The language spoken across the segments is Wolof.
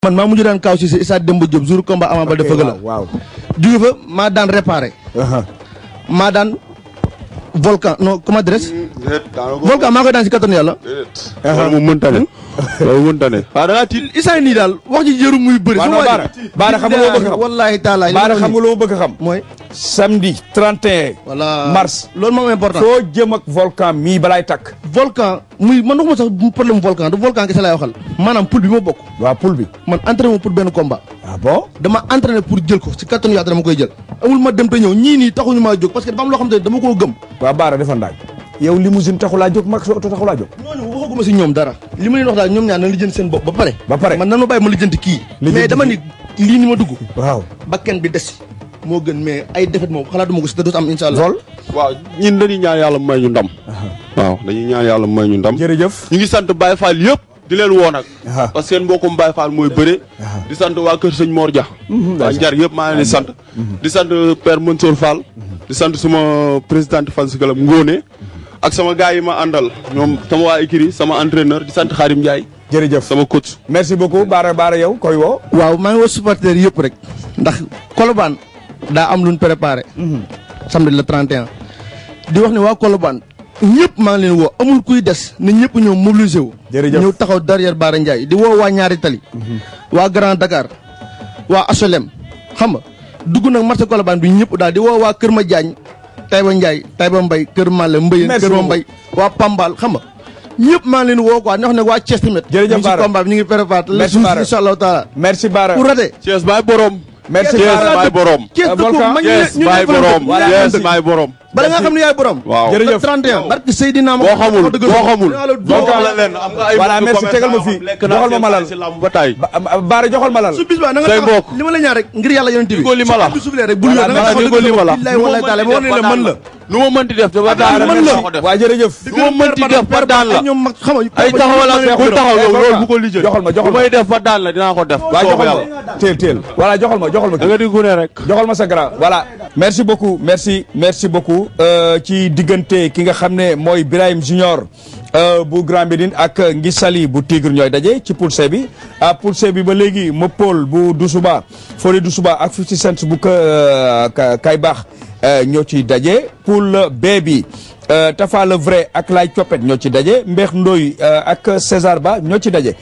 man maa mujj daan kaw si Issa Demba Diop jour combat Ama Baldé fëgg la waaw jóge fa maa daan réparé maa daan volcan non comment dirais volcan maa koy daan si kattanu yàlla loolu mu mënta ne loolu mënta ne waaw da ngaa tiit Issa nii daal wax ji jëru muy bëri baara xam nga loo bëgg xam wallaahi taala baara xam nga loo bëgg xam mooy samedi 31 voilà mars loolu moom important soo jëm ak volcan mii balaay takk volcan muy man waxuma sax problème volcan du volcan kese laay waxal maanaam poule bi ma bokk waaw poule bi man entraîné ma pour benn combat ah bon dama entraîné pour jël ko si kattanu yàlla dama koy jël amul ma dem te ñëw ñii nii taxuñu maa jóg parce que dafa am loo xam ne dama koo gëm waaw baara defa ndaaj yow limousine taxulaa jóg mag sa oto taxulaa jóg ñooñu waxaguma si ñoom dara li ma leen wax daal ñoom ñaar na lijjanti seen bopp ba pare man nan ma bàyyi ma lijjanti kii mais dama ni lii ni ma dugg waaw bakken bi des moo gën mais ay defet moom xalaatuma ko si te dootu am insha allah vol waaw ñun dañuy ñaan yàlla may ñu ndam waaw dañuy ñaan yàlla may ñu ndam jërëjëf ñu ngi sant Baye Fall yëpp di leen woo nag parce que seen mbokkum Baye Fall mooy bëre di sant waa kër sëñ Mor Dia waa Njar yëpp maa leen di sant di sant Père Mansour Fall di sant suma présidente fan si galam Ngóone ak sama gars yi ma àndal ñoom sama waa écurie sama entraîneur di sant Khadim Ndiaye jërëjëf sama coach merci beaucoup baara yow koy woo waaw maa ngi woo supporter yëpp rek ndax Colobane daa am lu ñu préparé samedi le 31 di wax ne waa Colobane ñëpp maa ngi leen woo amul kuy des ne ñëpp ñëw mobilisé wu ñëw taxaw derrière Bara Ndiaye di woo waa ñaari tali waa Grand Dakar waa HLM xam nga dugg nag marché Colobane bi ñëpp daal di woo waa Kër Ma Diagne Taïba Ndiaye Taïba Mbaye Kër Malle Mbayeen Kër Ma Mbaye waa Pambal xam nga ñëpp maa ngi leen woo quoi ñoo xam ne waa Thiès tamit jërëjëf Bara combat bi ñu ngi préparé merci Bara incha allahu taala merci Bara pour rater Thiès baay borom merci Thiès baay borom Thiès Thiès baay borom Thiès baay borom bala nga xam ne yaay borom waaw jërëjëf 31 barke Seydina boo xamul volcan la leen am nga ay voilà merci tegal ma fii joxal ma malal si lamb ba tay Bara joxal malal su bis ba na nga say mbokk li ma la ñaan rek ngir yàlla yonent bi ko li ma la su soufflé rek bul yoon nga ko li ma la billahi wallahi taala mo ne la man la lu ma mënti def ba daan man la ko def waa jërëjëf lu ma mënti def ba daan la ñoom mag xam nga ay taxawal ak ku taxaw yow loolu bu ko lijjël joxal ma bu may def ba daan la dinaa ko def waa joxal ma teel voilà joxal ma da nga di gune rek joxal ma sa grand voilà merci beaucoup merci beaucoup ci diggante ki nga xam ne mooy Birahim Junior bu Grand Médine ak Ngisali bu Tigre ñooy daje ci poule C bi poule C bi ba léegi Mopol bu Doussouba Fori Doussouba ak 50 Cent bu kay baax ñoo ci daje poule B bi Tafa le vrai ak Lay Coppet ñoo ci daje Mbeex Ndoy ak César Ba ñoo ci daje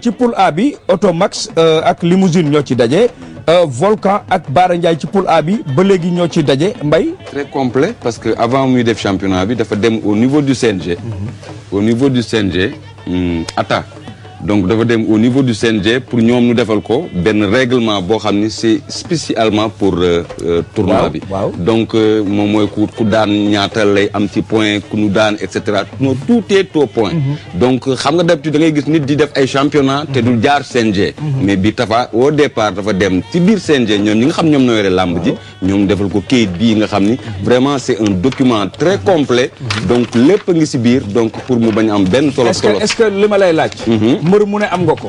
ci poule A bi Automax ak Limousine ñoo ci daje Volcan ak Bara Ndiaye ci poule A bi ba léegi ñoo ci daje Mbaye très complet parce que avant muy def championnat bi dafa dem au niveau du CNG au niveau du CNG attaque donc dafa dem au niveau du CNG pour ñoom ñu defal ko benn règlement boo xam ni c'est spécialement pour tournoi bi donc moom mooy ku daan ñaata lay am ci point ku nu daan et cetera non tout est au point donc xam nga d'habitude da ngay gis nit di def ay championnat te du jaar CNG mais bi Tafa au départ dafa dem ci biir CNG ñoom ñi nga xam ñoom noo yore làmb ji ñoom defal ko kayit bii nga xam ni vraiment c'est un document très complet donc lépp a ngi ci biir donc pour mu bañ am benn tolof tolof est-ce que li ma lay laaj mbër mu ne am nga ko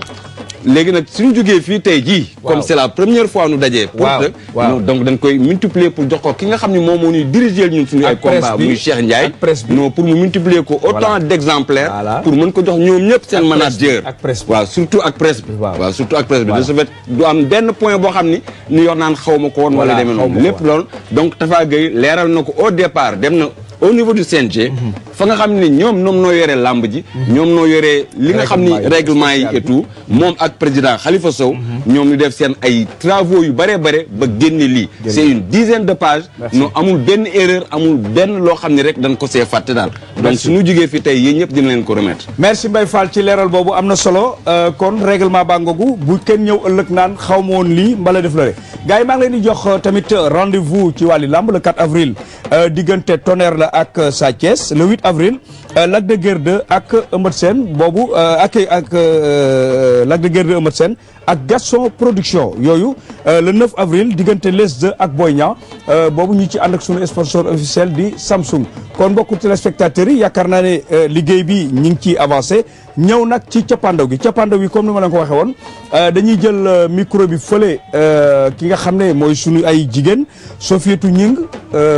léegi nag suñu jógee fii tey jii comme c'est la première fois nu dajee pour que donc dañ koy multiplier pour jox ko ki nga xam ne moom moo ñuy diriger ñun suñu ay combat muy Cheikh Ndiaye non pour mu multiplier ko autant d'exemplaires pour mën ko jox ñoom ñëpp seen manager waaw surtout ak presse bi waaw surtout ak presse bi de ce fait du am benn point boo xam ni yor naan xaw ma ko woon wala demee noonu lépp loolu donc Tafa Gueye leeral na ko au départ dem na au niveau du CNG fa nga xam ne ñoom noo yoree làmb ji ñoom noo yoree li nga xam ni règlement yi et tout moom ak président Khalifa Sow ñoom ñu def seen ay travaux yu bare ba génne lii c'est une dizaine de pages non amul benn erreur amul benn loo xam ne rek dañ ko see fàtte daal donc suñu jógee fi tey yéen ñëpp dina leen ko remettre merci Mbaye Fall ci leeral boobu am na solo kon règlement baa ngoogu bu kenn ñëw ëllëg naan xaw ma woon lii mbala def la gars yi maa ngi leen di jox tamit rendez-vous ci wàllu làmb le 4 avril diggante Tonnerre la ak Sa Thiès le 8 avril Lac de Guiers 2 ak Eumeu Sène boobu ak Lac de Guiers 2 Eumeu Sène ak Gaston Production yooyu le 9 avril diggante Les 2 ak Boy Niang boobu ñu ci ànd ak sunu sponsor officiel di Samsung kon mbokku téléspectateurs yi yaakaar naa ne liggéey bi ñu ngi ciy avancé ñëw nag ci cappaandaw gi cappaandaw gi comme ni ma leen ko waxee woon dañuy jël micro bi fële ki nga xam ne mooy sunu ay jigéen Sofietou Ñing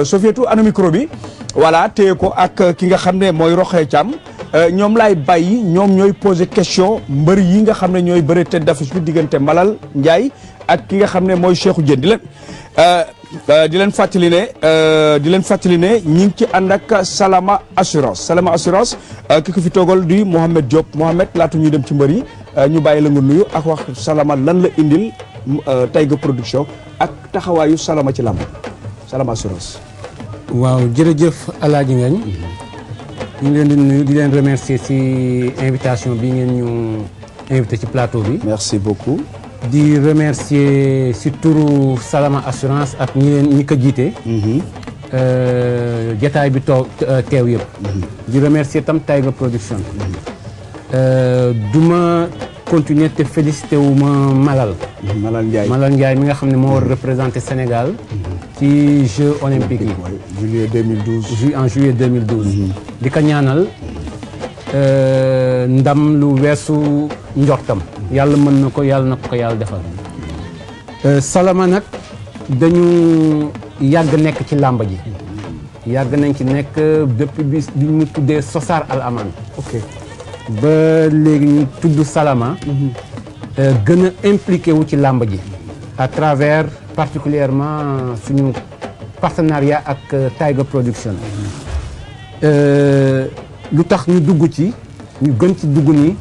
Sofietou ana micro bi voilà téye ko ak ki nga xam ne mooy Roxee Thiam ñoom laay bàyyi ñoom ñooy poser question mbër yi nga xam ne ñooy bëre tête d'affiche bi diggante Malal Ndiaye ak ki nga xam ne mooy Cheikhou Diène di leen fàttali ne ñi ngi ci ànd ak Salama Assurance ki ko fi toogal di Mohamed Diop Mohamed laatu ñuy dem ci mbër yi ñu bàyyi la nga nuyu ak wax Salama lan la indil Tiger Production ak taxawaayu Salama ci làmb Salama Assurance. waaw jërëjëf Alaaji Ngagne ñu ngi leen di nuyu di leen remercier ci invitation bi ngeen ñu invité ci plateau bi. merci beaucoup. di remercier ci turu Salama Assurance ak ñi ko jiite. jataay bi teew yëpp. di remercier tam Tiger Production. duma continuer te félicité wu ma Malal Ndiaye mi nga xam ne moo war représenter Sénégal ci Jeux olympiques yi juillet 2012 en juillet 2012 di ko ñaanal ndam lu weesu njortam yàlla mën na ko yàlla defal Salama nag dañu yàgg nekk ci làmb ji yàgg nañ ci nekk depuis bi ñu tuddee Sosar Al Aman ba léegi ñu tudd Salama gën a impliqué wu ci làmb ji à travers particulièrement suñu partenariat ak Tiger Production lu tax ñu dugg ci ñu gën ci dugg ni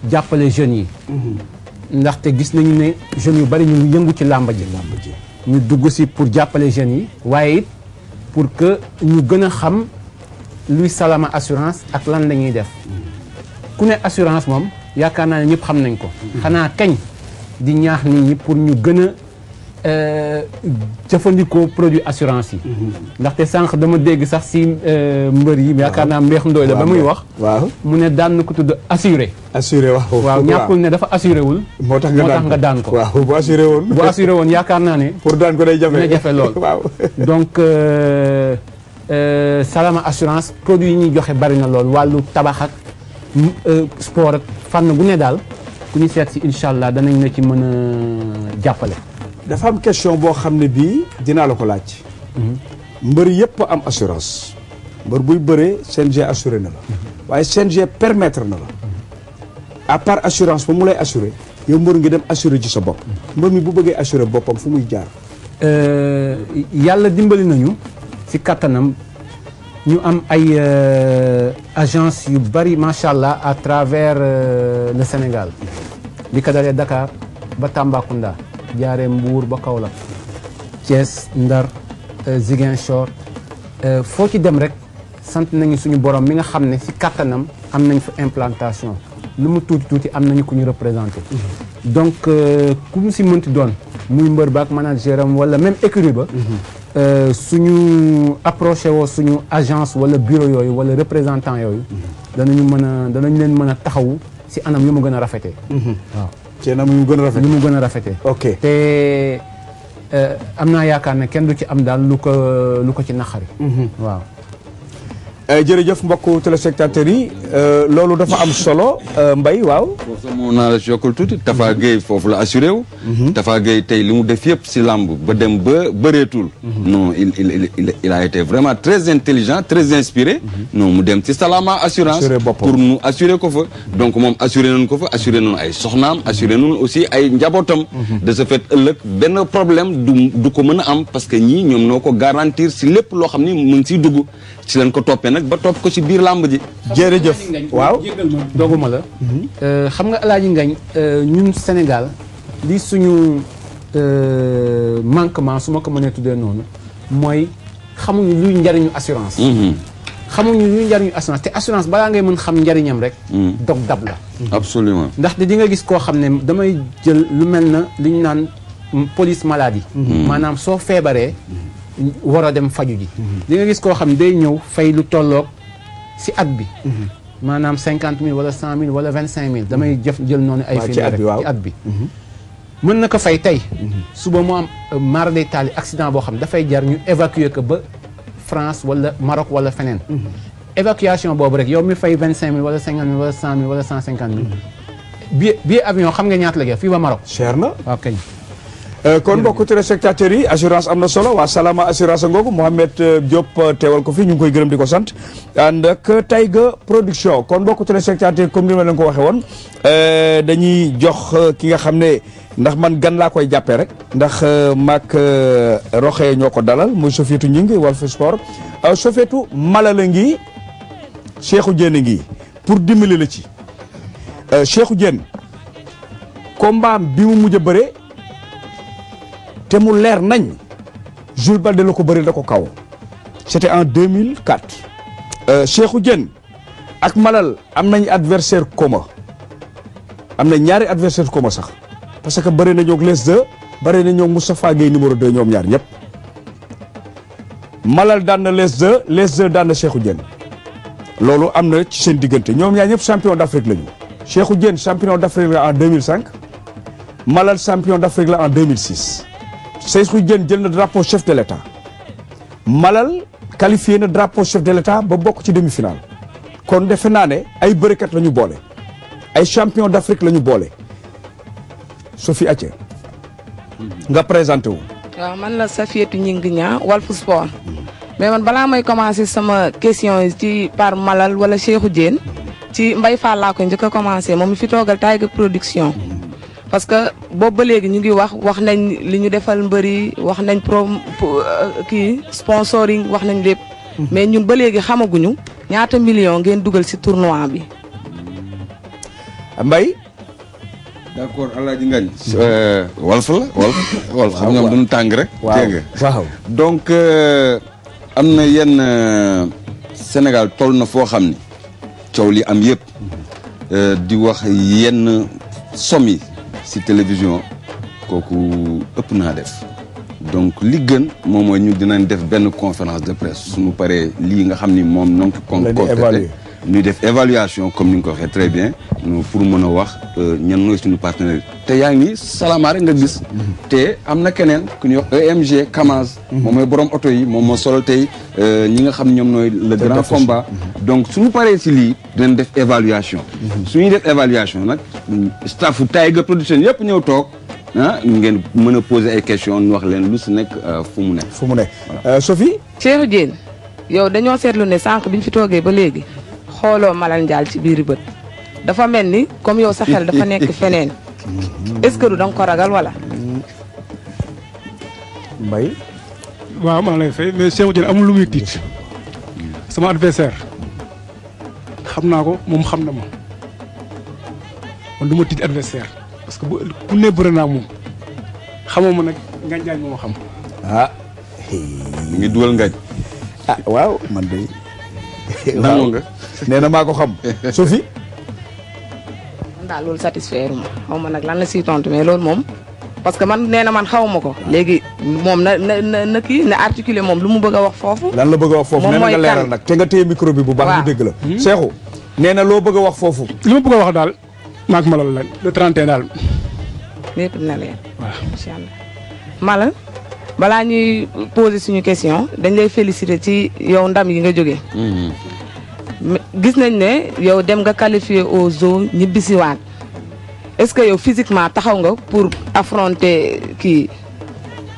jàppale jeunes yi ndaxte gis nañu ne jeunes yu bari ñu ngi yëngu ci làmb ji ñu dugg si pour jàppale jeunes yi waaye it pour que ñu gën a xam luy Salama Assurance ak lan la ñuy def ku ne assurance moom yaakaar naa ne ñëpp xam nañ ko xanaa kañ di ñaax nit ñi pour ñu gën a jëfandikoo produit assurance yi ndaxte sànq dama dégg sax si mbër yi yaakaar naa Mbeex Ndooy la ba muy wax mu ne daan na ko tudd assuré waaw ñàkkul ne dafa assuré wul moo tax nga daan ko waaw bu assuré woon yaakaar naa ne pour daan ko day jafe lool donc Salama Assurance produit yi ñuy joxe bari na lool wàllu tabax ak sport ak fànn bu ne daal ku ñu seet si incha allah danañ la ci mën a jàppale. dafa am question boo xam ne bii dinaa la ko laaj. mbër yëpp am assurance. mbër buy bëree CNG assuré na la. waaye CNG permettre na la. à part assurance ba mu lay assuré yow mbër ngi dem assuré ci sa bopp. mbër mi bu bëggee assuré boppam fu muy jaar. yàlla dimbali nañu ci kattanam. ñu am ay agence yu bari macha allah à travers le Sénégal li ko dalee Dakar ba Tambacounda jaaree Mbour ba Kaolack Thiès Ndar Ziguinchor foo ci dem rek sant nañu suñu borom mi nga xam ne ci kattanam am nañ fa implantation lu mu tuuti am nañu ku ñu représenté. donc ku mu ci mënti doon muy mbër ba ak manager am wala même écurie ba. suñu approché woo suñu agence wala bureau yooyu wala représentant yooyu danañ leen mën a taxawu ci anam yu mu gën a rafetee waaw ci anam yu mu gën a rafetee ok te am naa yaakaar ne kenn du ci am daal lu ko ci naqari waaw jërëjëf mbokku téléspectateurs yi loolu dafa am solo Mbaye waaw. foofu sax moo naa la yokkal tuuti Tafa Gueye foofu la assuré wu. Tafa Gueye tey li mu def yëpp si làmb ba dem ba bëreetul. non il a été vraiment très intelligent très inspiré. non mu dem ci Salama assurance. pour mu assurer ko fa. donc moom assuré nañu ko fa assuré nañu ay soxnaam assuré nañu aussi ay njabootam. de ce fait ëllëg benn problème du ko mën a am parce que ñii ñoom noo ko garantir si lépp loo xam ni mu ngi siy dugg si leen ko toppee nag ba topp ko ci biir làmb ji. jërëjëf waaw jéggal ma doguma la. xam nga Alaaji Ngagne ñun Sénégal li suñu manquement su ma ko mënee tuddee noonu mooy xamuñu luy njariñu assurance. xamuñu luy njariñu assurance te assurance balaa ngay mën xam njariñam rek. dog dab la. absolument ndaxte di nga gis koo xam ne damay jël lu mel na li ñu naan police maladie. maanaam soo feebaree. war a dem faju ji. di nga gis koo xam ne day ñëw fay lu tolloog si at bi. maanaam 50 000 wala 100 000 wala 25 000 damay jël noonu ay film rek ci at bi. mën na ko fay tey. suba mu am mara day taali accident boo xam ne dafay jar ñu évacuer ko ba France wala Maroc wala feneen. évacuation boobu rek yow mi fay 25 000 wala 50 000 wala 100 000 wala 150 000. billet avion xam nga ñaata la fii ba Maroc. cher na waaw kay. kon mbokku téléspectateurs yi assurance am na solo waa Salama assurance ngoogu Mohamed Diop teewal ko fi ñu ngi koy gërëm di ko sant ànd ak Taïga production kon mbokku téléspectateurs comme ni ma leen ko waxee woon dañuy jox ki nga xam ne ndax man gan laa koy jàppee rek ndax maak Roxee ñoo ko dalal muy Sofietou Gningue Walf Sport Sofietou Malala ngi Cheikhou Diène ngi pour dimbali la ci Cheikhou Diène combat bi mu mujj a bëre te mu leer nañ Jules Baldé la ko bëri da ko kaw c'était en 2004 Cheikhou Diène ak Malal am nañ adversaire commun am na ñaari adversaire commun sax parce que bëri na ñoog les deux bëri na ñoog Moustapha Gueye numéro 2 ñoom ñaar ñëpp Malal daan na les deux daan na Cheikhou Diène loolu am na ci seen diggante ñoom ñaar ñëpp champion d'Afrique lañu Cheikhou Diène champion d'Afrique la en 2005 Malal champion d'Afrique la en 2006 Cheikhou Diène jël na drapeau chef de l'État Malal qualifié na drapeau chef de l'État ba bokk ci demi-finale kon defe naa ne ay bërekat la ñu boole ay champion d'Afrique la ñu boole Sophie Athie nga présenté wu. waaw man la Safietou Gningue Niang Walf Sport mais man balaa may commencer sama question ci par Malal wala Cheikhou Diène ci Mbaye Fall laa ko njëkk a commencer moom mi fi toogal Taïga production parce que boobu ba léegi ñu ngi wax nañ li ñu defal mbëri wax nañ kii sponsoring wax nañ lépp mais ñun ba léegi xamaguñu ñaata million ngeen dugal ci tournoi bi. Mbaye. d'accord Alaaji Ngagne Walf la Walf xam nga duñu tàng rek dégg nga waaw donc am na yenn Sénégal toll na foo xam ni coow li am yëpp di wax yenn somme yi ci télévision kooku ëpp naa def donc li gën moom mooy ñu dinañ def benn conférence de presse suñu paree lii nga xam ni moom non compété ñuy def évaluation comme ni nga ko waxee très bien pour mën a wax ñan nooy suñu partenaire te yaa ngi nii Salama rek nga gis te am na keneen ku ñuy wax EMG Kamaz moom mooy borom oto yi moom moo solo tey ñi nga xam ñoom nooy le grand combat donc suñu paree si lii dinañ def évaluation suñuy def évaluation nag staffu Taïga production yëpp ñëw toog ngeen mën a poser ay questions ñu wax leen lu si nekk fu mu nekk Sophie. Cheikhou Diène yow dañoo seetlu ne sànq bi ñu fi toogee ba léegi xooloo Malal Ndiaye ci biir bët dafa mel ni comme yow sa xel dafa nekk feneen est-ce que du da nga ko ragal wala. Mbaye. waaw maa ngi lay fay mais Cheikhou Diène amul lu muy tiit sama adversaire xam naa ko moom xam na ma man du ma tiit adversaire parce que ku ne bëre naa moom xamoo ma nag Ngagne Diagne moo ma xam. mi ngi dugal Ngagne. waaw man de. nangu nga. nee na maa ko xam Sophie. man daal loolu satisfaire ma xaw ma nag lan la siy tontu mais loolu moom parce que man nee na man xaw ma ko léegi moom na kii na articuler moom lu mu bëgg a wax foofu. lan la bëgg a wax foofu nee na nga leeral nag te nga téye micro bi bu baax ñu dégg la. Cheikhou nee na loo bëgg a wax foofu. li ma bëgg a wax daal maak Malal la le 31 daal. lépp dina leer. waaw incha allah Malal balaa ñuy poser suñu question dañ lay féliciter ci yow ndam yi nga jógee. gis nañ ne yow dem nga qualifié aux Jeux ñibbisiwaat est-ce que yow physiquement taxaw nga pour affronter kii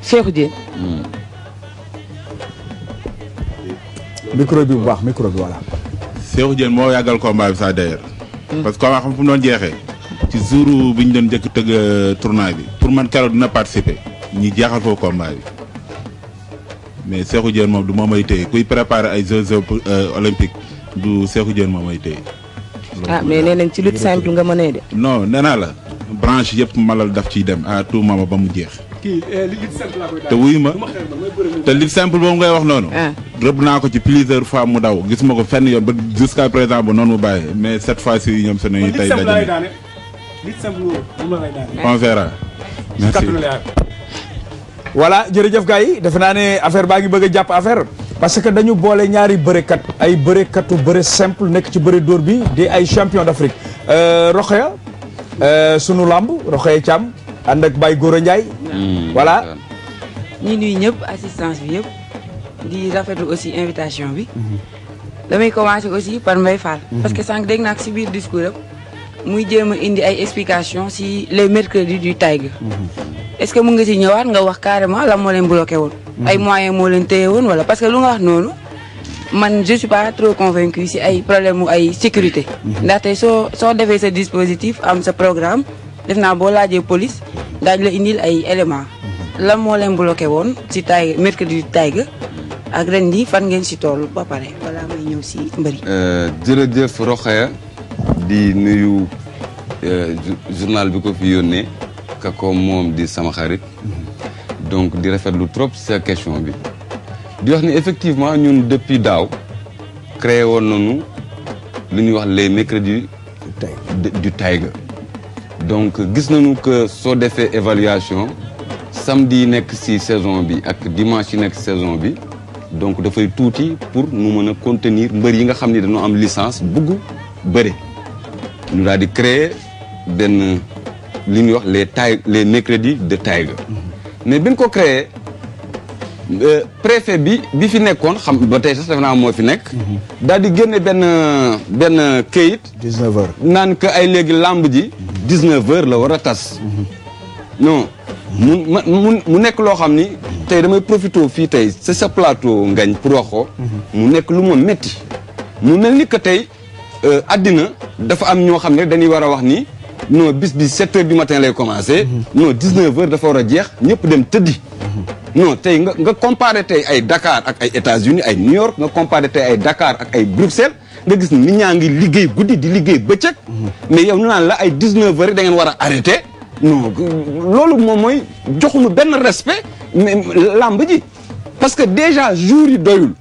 Cheikhou Diène. micro bi bu baax micro bi voilà. Cheikhou Diène moo yàggal combat bi sax d'ailleurs. parce que combat xam fu mu doon jeexee. ci jour bi ñu doon njëkk tëgg tournoi bi pour man keroog dina participer ñi jeexal foofu combat bi mais Cheikhou Diène moom du moom ay téye kuy préparer ay Jeux olympiques du Cheikhou Diène moom ay téye. mais nee nañ ci lutte simple nga mënee de. non nee naa la branche yëpp Malal daf ciy dem à tout moment ba mu jeex. kii lutte simple laa koy daal. te wuyu ma te lutte simple boobu ngay wax noonu. rëbb naa ko ci plusieurs fois mu daw gis ma ko fenn yoon ba jusqu'à présent ba noonu mu bàyyi mais cette fois-ci ñoom seen yi tey daje na. on verra. merci. voilà jërëjëf gars yi defe naa ne affaire baa ngi bëgg a jàpp affaire parce que dañu boole ñaari bërekat ay bërekatu bëre simple nekk ci bëre dóor bi di ay champion d'Afrique Rokhaya sunu lamb Rokhaya Thiam ànd ak Baye Gora Ndiaye. voilà. ñi nuyu ñëpp assistance bi yëpp di rafetlu aussi invitation bi. damay commencer aussi par Mbaye Fall. parce que sànq dégg naa ko si biir discours am muy jéem a indi ay explications si les mercredis du Taïga. est-ce que mën nga si ñëwaat nga wax carrément lan moo leen bloqué woon. ay moyens moo leen téye woon wala parce que lu nga wax noonu man je suis pas trop convaincu si ay problème mu ay sécurité. ndaxte soo defee sa dispositif am sa programme def naa boo laajee police daañu la indil ay éléments. lan moo leen bloqué woon si taay mercredi Taïga ak ren di fan ngeen si toll ba pare balaa may ñëw si mbëri. jërëjëf Rokhaya di nuyu journal bi ko fi yónnee kako moom di sama xarit donc di rafetlu trop sa question bi di wax ni effectivement ñun depuis daaw créé woon nañu lu ñuy wax les mercredis du Taïga donc gis nañu que soo defee évaluation samedi yi nekk ci saison bi ak dimanche yi nekk saison bi donc dafay tuuti pour nu mën a contenir mbër yi nga xam ni dañoo am licence bugg bëre ñu daal di créer benn li ñuy wax les mercredis de Taïga mais bi ñu ko créé préfet bi fi nekkoon xam ba tey sax defe naa moo fi nekk daal di génne benn këyit 19 heures naan que ay léegi làmb ji 19 heures la war a tas non mu nekk loo xam ni tey damay profité fii tey c'est sa plateau ngañ pour wax ko mu nekk lu ma metti mu mel ni que tey àddina dafa am ñoo xam ne dañuy war a wax ni non bis bi 7 heures du matin lay commencé non 19 heures dafa war a jeex ñëpp dem tëddi non tey nga comparé tey ay Dakar ak ay États-Unis ay New York nga comparé tey ay Dakar ak ay Bruxelles nga gis ni nit ñaa ngi liggéey guddi di liggéey bëccëg mais yow ñu naan la ay 19 heures da ngeen war a arrêté non loolu moom mooy joxuñu benn respect mais làmb ji parce que déjà jour yi doyul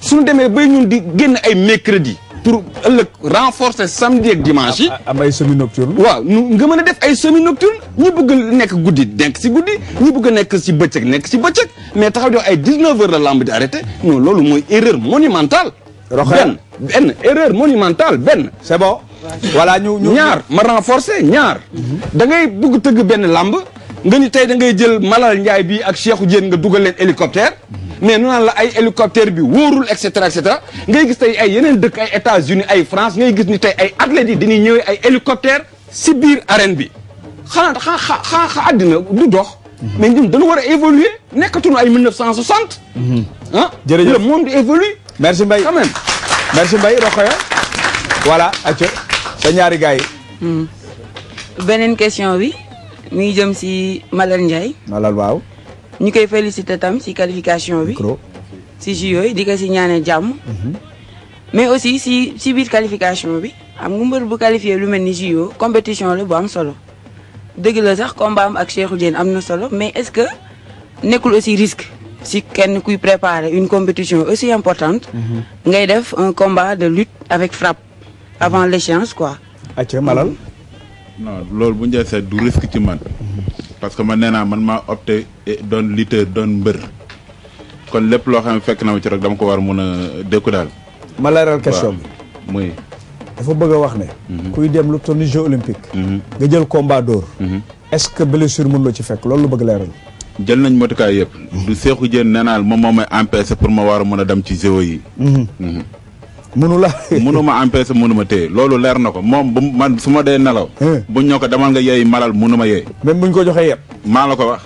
suñu demee bay ñun di génn ay mercredi pour ëllëg renforcer samedi ak dimanche yi. am ay semi nocturne. waaw nga mën a def ay semi nocturne ñi bëgg nekk guddi nekk si guddi ñi bëgg nekk si bëccëg nekk si bëccëg mais taxaw di wax ay 19 heures la lamb di arrêté non loolu mooy erreur monumentale. benn erreur monumentale benn. c'est bon. voilà ñu ñaar ma renforcer ñaar. da ngay bëgg tëgg benn lamb nga ni tey da ngay jël Malal Ndiaye bi ak Cheikhou Diène nga dugal leen hélicoptère. mais nu naan la ay hélicoptère bi wóorul et cetera ngay gis tey ay yeneen dëkk ay États-Unis ay France ngay gis ni tey ay athlètes yi dañuy ñëwee ay hélicoptère si biir arène bi xanaa àddina du dox. mais ñun dañu war a évoluer nekkatuñu ay 1960. ah jërëjëf le monde évolue. merci Mbaye quand même. merci Mbaye Rokhaya voilà acca sa ñaari gars yi. beneen question bi mi ngi jëm si Malal Ndiaye. Malal waaw. ñu koy féliciter tam ci qualification bi ci JO yi di ko ci ñaanee jàmm mais aussi ci biir qualification bi am nga mbër bu qualifié lu mel ni JO compétition la bu am solo dëgg la sax combat am ak Cheikhou Diène am na solo mais est-ce que nekkul aussi risque ci kenn kuy préparer une compétition aussi importante ngay def un combat de lutte avec frappe avant l'échéance quoi. acca Malal. non loolu bu ñu seet du risque ci man. parce que man nee naa man maa opté doon lutteur doon mbër kon lépp loo xam ne fekk na ma ci rek dama ko war a mun a dékku daal. ma leeral question bi. muy. dafa bëgg a wax ne. kuy dem lu toll ni Jeux olympiques. nga jël combat d'or. est-ce que blessure mën loo ci fekk loolu la bëgg leeral. jël nañ motukaay yëpp. du Cheikhou Diène nee naa moom moo may empêché pour ma war a mun a dem ci Jeux yi. mënu la. mënu ma empêché mënu ma téye loolu leer na ko moom bu man su ma dee nelaw. buñ ñoo ko demal nga yeey Malal mënu ma yeey. même buñ ko joxee yëpp. maa la ko wax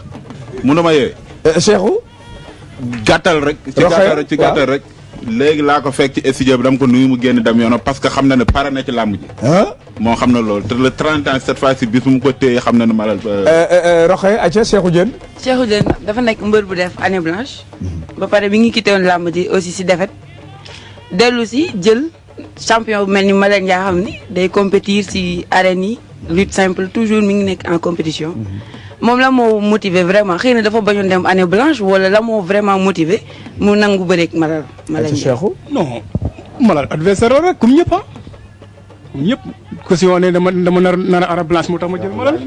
mënu ma yeey. Cheikhou. gàttal rek. ci gàttal rek. léegi laa ko fekk ci studio bi dama ko nuyu mu génn dem yoonam parce que xam na ne pare na ci làmb ji. moo xam na loolu te le 30 ans cette fois ci bis mu ko téye xam na ne Malal. Rokhaya acca Cheikhou Diène. Cheikhou Diène dafa nekk mbër bu def année blanche. ba pare bi ngi quitté woon làmb ji aussi ci défaite. dellu si jël champion bu mel ni Malal Ndiaye xam ni day compétir ci arène yi lutte simple toujours mi ngi nekk en compétition. moom la moo motivé vraiment xëy na dafa bañoon dem année blanche wala la moo vraiment motivé mu nangu bëreeg Malal Ndiaye. Cheikhou. non Malal adversaire rek comme ñëpp comme ñëpp ko si woon ne dama nar a blanche moo tax ma jël Malal.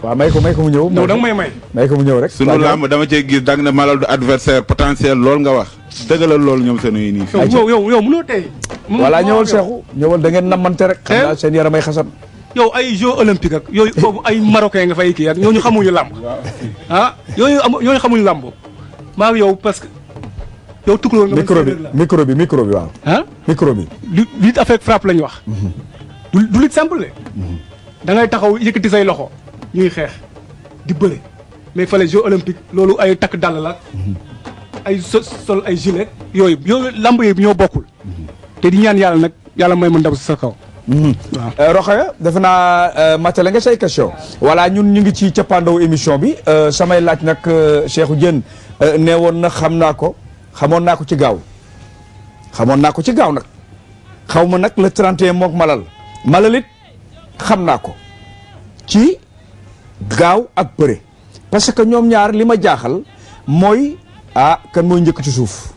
waaw may ko mu ñëw. non da nga may. may ko mu ñëw rek. sunu làmb dama cee gis dang ne Malal du adversaire potentiel loolu nga wax. dëggalal loolu ñoom seen yi nii. yow mënoo tey. voilà ñëwal Cheikhou ñëwal da ngeen namante rek. xam naa seen yaramay xasan. yow ay Jeux olympiques ak yooyu boobu ay marocain nga fay kii ak ñooñu xamuñu làmb yooyu xamuñu làmb maa ngi yow parce que yow tukulóor nga micro bi waaw micro bi lutte avec frappe lañu wax du lutte simple le da ngay taxaw yëkkati say loxo ñuy xeex di bëre mais fale Jeux olympiques loolu ay takk dàll la ay sol ay gilet yooyu lamb yooyu ñoo bokkul te di ñaan yàlla nag yàlla may ma ndam si sa kaw. waaw Rokhaya defe naa matale nga say question voilà ñun ñu ngi ci cappaandawu émission bi samay laaj nag Cheikhou Diène nee woon na xamoon naa ko ci gaaw nag xaw ma nag le 31 mook malal it xam naa ko ci gaaw ak bëre parce que ñoom ñaar li ma jaaxal mooy kan mooy njëkk ci suuf